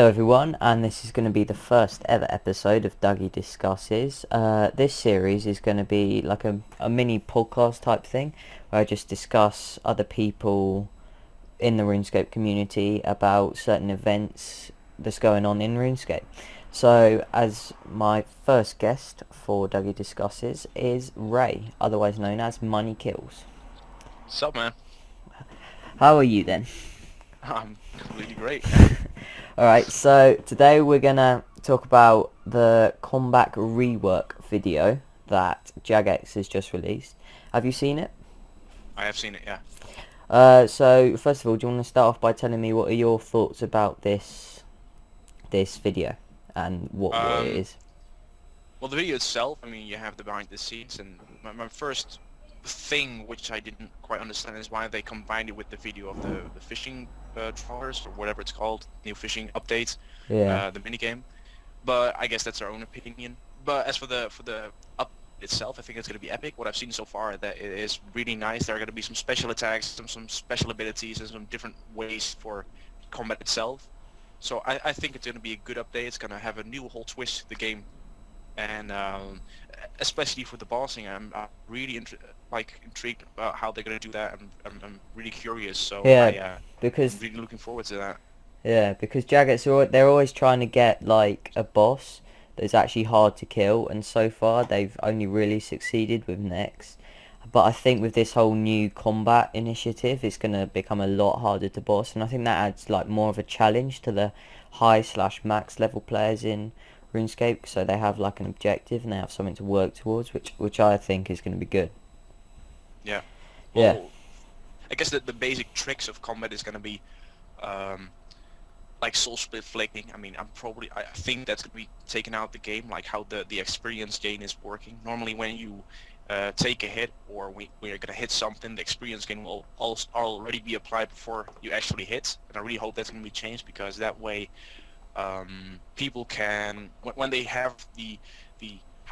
Hello everyone, and this is going to be the first ever episode of Dougie Discusses. This series is going to be like a mini podcast type thing where I just discuss other people in the RuneScape community about certain events that's going on in RuneScape. So as my first guest for Dougie Discusses is Ray, otherwise known as Money Kills. Sup, man? How are you then? I'm completely great. Alright, so today we're gonna talk about the comeback rework video that Jagex has just released. Have you seen it? I have seen it, yeah. So first of all, do you want to start off by telling me what are your thoughts about this video and what it Um, is? well, the video itself, I mean, you have the behind the scenes, and my first thing which I didn't quite understand is why they combined it with the video of the fishing trawlers, or whatever it's called, new fishing updates, Yeah. the minigame. But I guess that's our own opinion. But as for the up itself, I think it's going to be epic. What I've seen so far, that it is really nice. There are going to be some special attacks, some special abilities, and some different ways for combat itself. So I think it's going to be a good update. It's going to have a new whole twist to the game, and especially for the bossing, I'm really intrigued about how they're going to do that. I'm really curious. So Yeah, I'm because really looking forward to that. Jagex they're always trying to get like a boss that's actually hard to kill, and so far they've only really succeeded with Nex. But I think with this whole new combat initiative, it's going to become a lot harder to boss, and I think that adds like more of a challenge to the high/max level players in RuneScape, so they have like an objective and they have something to work towards, which I think is going to be good. Yeah. Yeah, Well, I guess that the basic tricks of combat is going to be um, like soul split flicking. I mean, I think that's going to be taken out the game, like how the experience gain is working. Normally, when you take a hit, or when you're going to hit something, the experience gain will already be applied before you actually hit. And I really hope that's going to be changed, because that way people can, when they have the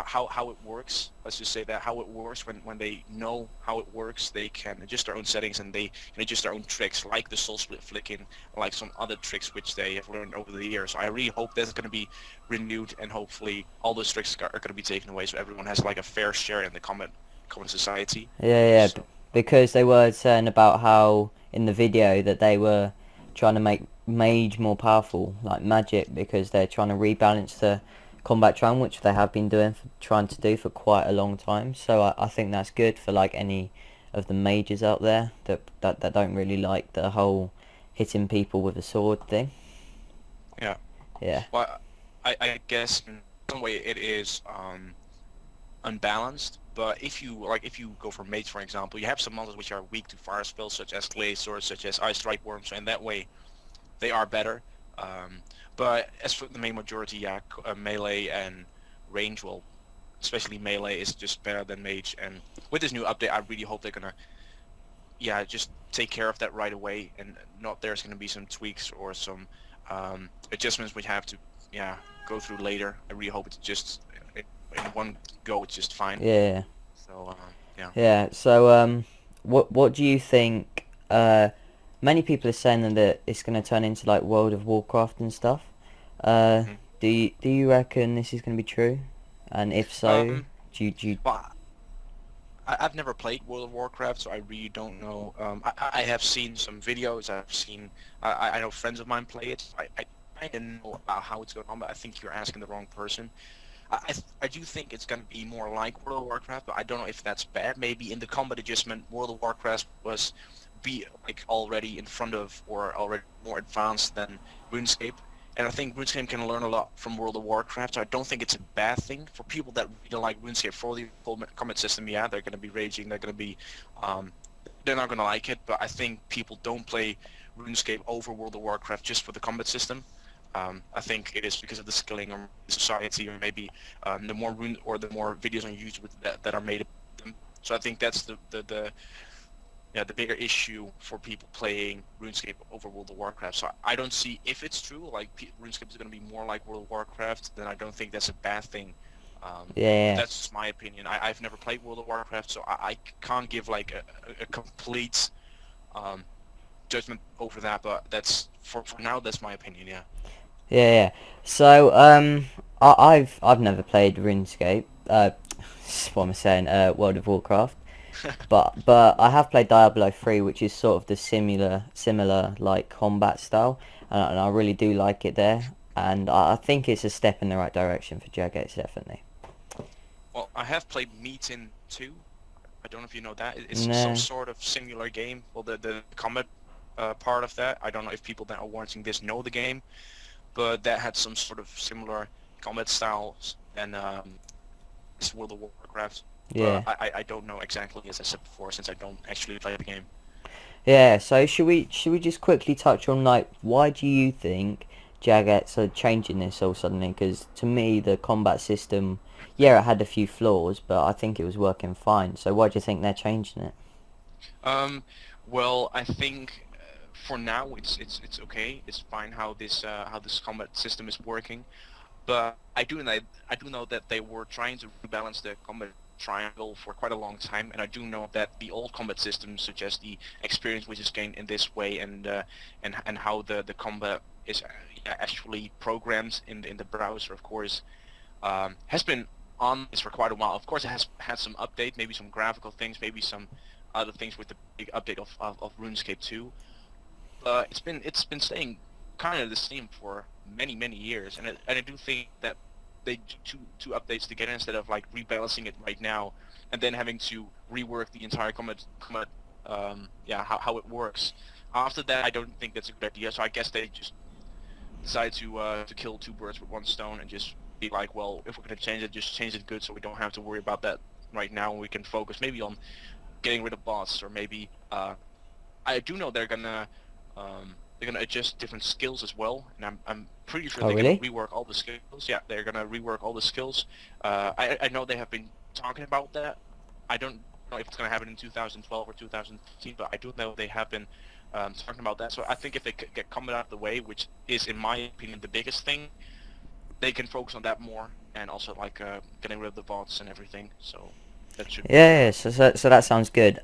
how it works, let's just say that how it works, when they know how it works, they can adjust their own settings, and they can adjust their own tricks, like the soul split flicking, like some other tricks which they have learned over the years. So I really hope that's going to be renewed, and hopefully all those tricks are going to be taken away, so everyone has like a fair share in the common society. yeah, So because they were saying about how in the video that they were trying to make mage more powerful, like magic, because they're trying to rebalance the combat triangle, which they have been trying to do for quite a long time. So I think that's good for like any of the mages out there that don't really like the whole hitting people with a sword thing. yeah, Yeah, well, I guess in some way it is unbalanced, but if you go for mates, for example, you have some monsters which are weak to fire spells, such as clay swords, such as ice strike worms, so in that way they are better. um, but as for the main majority, yeah, melee and range, well, especially melee is just better than mage. And with this new update, I really hope they're gonna, yeah, just take care of that right away, and not there's gonna be some tweaks or some adjustments we have to, yeah, go through later. I really hope it's just in one go, it's just fine. yeah, So yeah. yeah. So what do you think? Many people are saying that it's going to turn into like World of Warcraft and stuff. Uh, hmm do you reckon this is going to be true? And if so, Um, do you well, I've never played World of Warcraft, so I really don't know. I have seen some videos. I've seen. I know friends of mine play it. I kind of know about how it's going on, but I think you're asking the wrong person. I do think it's going to be more like World of Warcraft, but I don't know if that's bad. Maybe in the combat adjustment, World of Warcraft was be like already in front of, or already more advanced than RuneScape. And I think RuneScape can learn a lot from World of Warcraft, so I don't think it's a bad thing for people that really like RuneScape. For the full combat system, yeah, they're going to be raging. They're going to be, um, they're not going to like it. But I think people don't play RuneScape over World of Warcraft just for the combat system. I think it is because of the skilling or society, or maybe the more the more videos on YouTube that are made of them. So I think that's the yeah, the bigger issue for people playing RuneScape over World of Warcraft. So I don't see, if it's true, like RuneScape is going to be more like World of Warcraft, then I don't think that's a bad thing. But yeah, that's just my opinion. I've never played World of Warcraft, so I can't give like a complete um, judgment over that. But that's for now. That's my opinion. Yeah. Yeah, yeah. So, I've never played RuneScape. What am I saying? World of Warcraft. But I have played Diablo 3, which is sort of the similar like combat style, and I really do like it there. And I think it's a step in the right direction for Jagex, definitely. Well, I have played Meetin 2. I don't know if you know that. It's some No. sort of similar game. Well, the combat part of that, I don't know if people that are watching this know the game, but that had some sort of similar combat styles than this World of Warcraft. But Yeah. I don't know exactly, as I said before, since I don't actually play the game. Yeah, so should we just quickly touch on like why do you think Jagex are changing this all suddenly? Because to me the combat system, yeah, it had a few flaws, but I think it was working fine. So why do you think they're changing it? Um, well, I think for now it's okay. It's fine how this combat system is working. But I do know that they were trying to rebalance the combat triangle for quite a long time, and I do know that the old combat system, such as the experience which is gained in this way, and how the combat is yeah, actually programmed in the browser, of course, has been on this for quite a while. Of course, it has had some update, maybe some graphical things, maybe some other things with the big update of RuneScape 2. It's been staying kind of the same for many years, and I do think that they do two updates together instead of like rebalancing it right now, and then having to rework the entire combat yeah, how it works. After that, I don't think that's a good idea. So I guess they just decided to kill two birds with one stone and just be like, well, if we're gonna change it, just change it good, so we don't have to worry about that right now, and we can focus maybe on getting rid of bots, or maybe I do know they're gonna adjust different skills as well, and I'm pretty sure Oh they're gonna really? rework all the skills. Yeah, they're gonna rework all the skills. I know they have been talking about that. I don't know if it's gonna happen in 2012 or 2015, but I do know they have been talking about that. So I think if they get combat out of the way, which is in my opinion the biggest thing, they can focus on that more, and also like getting rid of the bots and everything. So that should be Yeah, yeah, so that sounds good.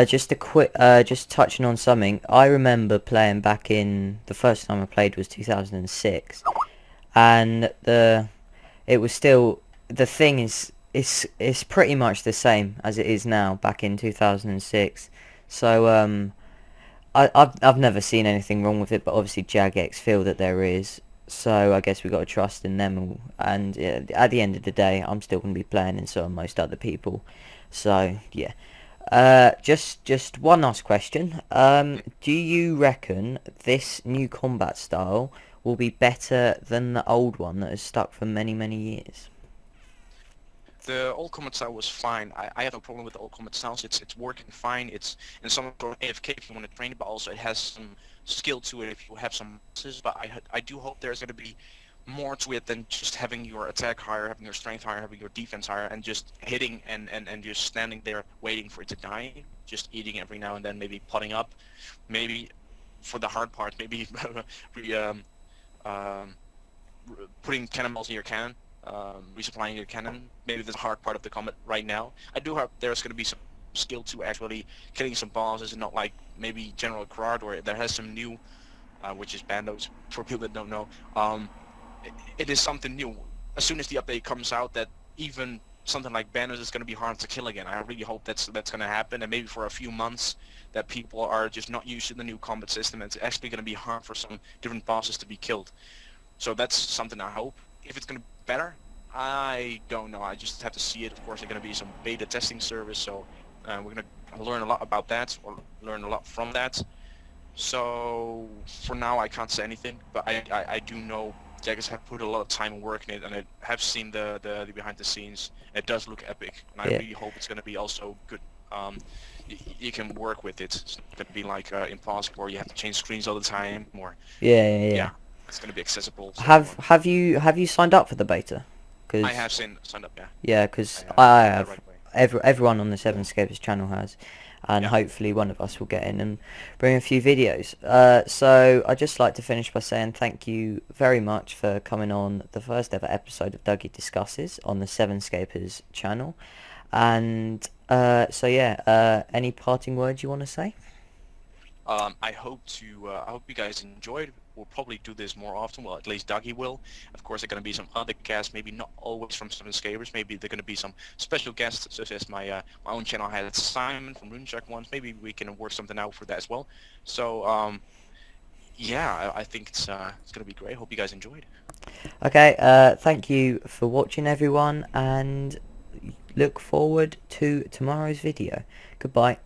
Just a quick, just touching on something. I remember playing back in the first time I played was 2006, and it was still the thing is it's pretty much the same as it is now back in 2006. So I've never seen anything wrong with it, but obviously Jagex feel that there is. So I guess we got to trust in them, and yeah, at the end of the day, I'm still going to be playing, and so are most other people. So yeah. Just one last question. Do you reckon this new combat style will be better than the old one that has stuck for many years? the old combat style was fine. I have no problem with the old combat styles. It's working fine. It's in some sort of AFK if you want to train it, but also it has some skill to it if you have some bosses. But I do hope there's going to be more to it than just having your attack higher, having your strength higher, having your defense higher, and just hitting and just standing there waiting for it to die. Just eating every now and then, maybe potting up, maybe for the hard part, maybe re, um, putting cannonballs in your cannon, resupplying your cannon. Maybe the hard part of the combat right now. I do hope there's going to be some skill to actually killing some bosses, and not like maybe General Gerard, or there has some new, which is Bandos, for people that don't know. It is something new. As soon as the update comes out, that even something like Bandos is going to be hard to kill again. I really hope that's going to happen, and maybe for a few months that people are just not used to the new combat system. It's actually going to be hard for some different bosses to be killed. So that's something I hope. If it's going to be better, I don't know. I just have to see it. Of course, there's going to be some beta testing service, so we're going to learn a lot about that, or learn a lot from that. So for now, I can't say anything, but I do know Jaggers have put a lot of time and work in it, and I have seen the behind the scenes. It does look epic, and I Yeah, really hope it's going to be also good. You can work with it. It's not going to be like impossible, or you have to change screens all the time, or yeah. yeah, it's going to be accessible to Have everyone. have you signed up for the beta? I Because have signed up, yeah. yeah, I because have. I I did that have. right away. Everyone on the Seven Scapers channel has, and Yeah. hopefully one of us will get in and bring a few videos. So I'd just like to finish by saying thank you very much for coming on the first ever episode of Dougie Discusses on the Seven Scapers channel. And so yeah, any parting words you want to say? I hope you guys enjoyed. We'll probably do this more often. Well, at least Dougie will. Of course, there are going to be some other guests, maybe not always from Seven Scapers. Maybe there are going to be some special guests, such as my own channel had Simon from RuneScape once. Maybe we can work something out for that as well. So yeah, I think it's going to be great. Hope you guys enjoyed. Okay, thank you for watching, everyone, and look forward to tomorrow's video. Goodbye.